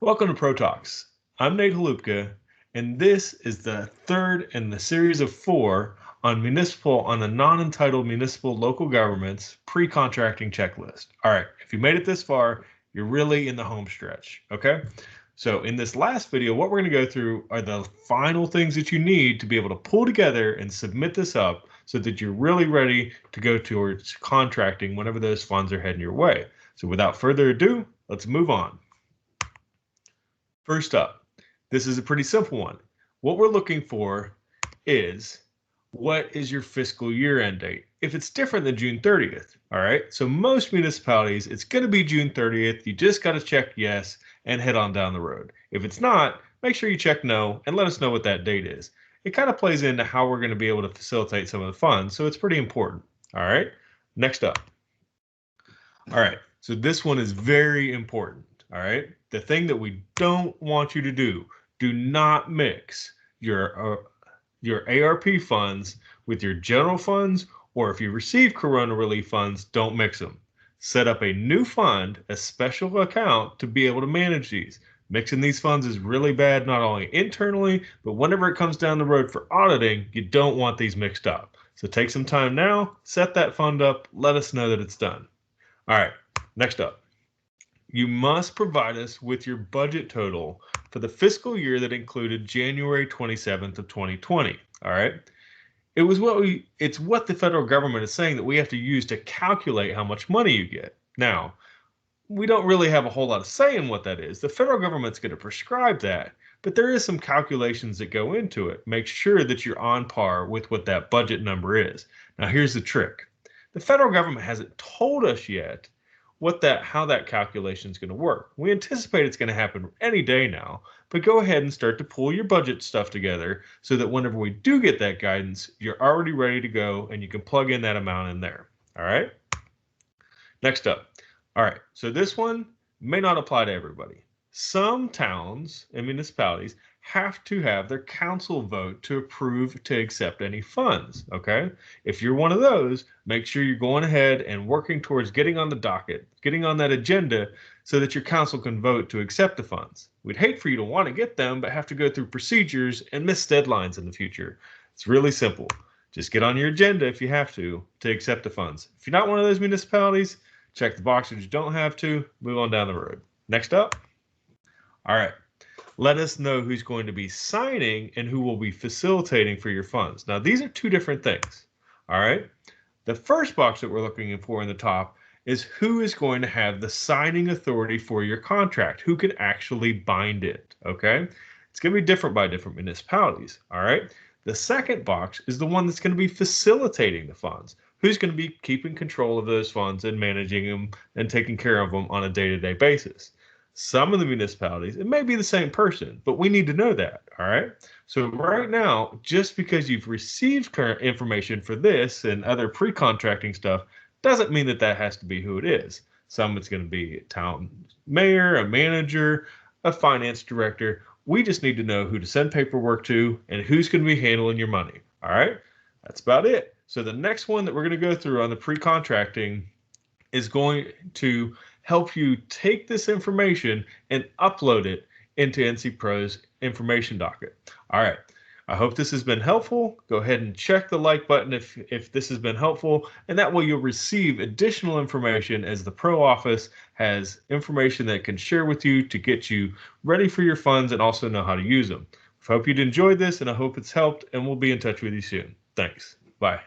Welcome to PROtalks. I'm Nate Halubka, and this is the third in the series of 4 on the non-entitled municipal local governments pre-contracting checklist. All right, if you made it this far, you're really in the home stretch, okay? So in this last video, what we're going to go through are the final things that you need to be able to pull together and submit this up so that you're really ready to go towards contracting whenever those funds are heading your way. So without further ado, let's move on. First up, this is a pretty simple one. What we're looking for is what is your fiscal year end date? If it's different than June 30th, all right? So most municipalities, it's going to be June 30th. You just got to check yes and head on down the road. If it's not, make sure you check no and let us know what that date is. It kind of plays into how we're going to be able to facilitate some of the funds, so it's pretty important. All right, next up. All right, so this one is very important. All right, the thing that we don't want you to do not mix your ARP funds with your general funds, or if you receive Corona relief funds, don't mix them. Set up a new fund, a special account to be able to manage these. Mixing these funds is really bad, not only internally, but whenever it comes down the road for auditing, you don't want these mixed up. So take some time now, set that fund up, let us know that it's done. All right, next up. You must provide us with your budget total for the fiscal year that included January 27th of 2020. All right. It's what the federal government is saying that we have to use to calculate how much money you get. Now, we don't really have a whole lot of say in what that is. The federal government's going to prescribe that, but there is some calculations that go into it. Make sure that you're on par with what that budget number is. Now, here's the trick. The federal government hasn't told us yet how that calculation is going to work. We anticipate it's going to happen any day now, but go ahead and start to pull your budget stuff together so that whenever we do get that guidance, you're already ready to go and you can plug in that amount in there. All right. Next up. All right. So this one may not apply to everybody. Some towns and municipalities have to have their council vote to approve to accept any funds, okay? If you're one of those, make sure you're going ahead and working towards getting on the docket, getting on that agenda so that your council can vote to accept the funds. We'd hate for you to want to get them, but have to go through procedures and miss deadlines in the future. It's really simple. Just get on your agenda if you have to accept the funds. If you're not one of those municipalities, check the box if you don't have to, move on down the road. Next up. All right. Let us know who's going to be signing and who will be facilitating for your funds. Now, these are two different things. All right. The first box that we're looking for in the top is who is going to have the signing authority for your contract, who can actually bind it. Okay. It's going to be different by different municipalities. All right. The second box is the one that's going to be facilitating the funds. Who's going to be keeping control of those funds and managing them and taking care of them on a day-to-day basis. Some of the municipalities, it may be the same person, but we need to know that, all right? So right now, just because you've received current information for this and other pre-contracting stuff doesn't mean that has to be who it is. Some it's going to be a town mayor, a manager, a finance director. We just need to know who to send paperwork to and who's going to be handling your money, all right? That's about it. So the next one that we're going to go through on the pre-contracting is going to help you take this information and upload it into NCPRO's information docket. All right. I hope this has been helpful. Go ahead and check the like button if this has been helpful, and that way you'll receive additional information as the Pro office has information that it can share with you to get you ready for your funds and also know how to use them. I hope you'd enjoyed this, and I hope it's helped, and we'll be in touch with you soon. Thanks. Bye.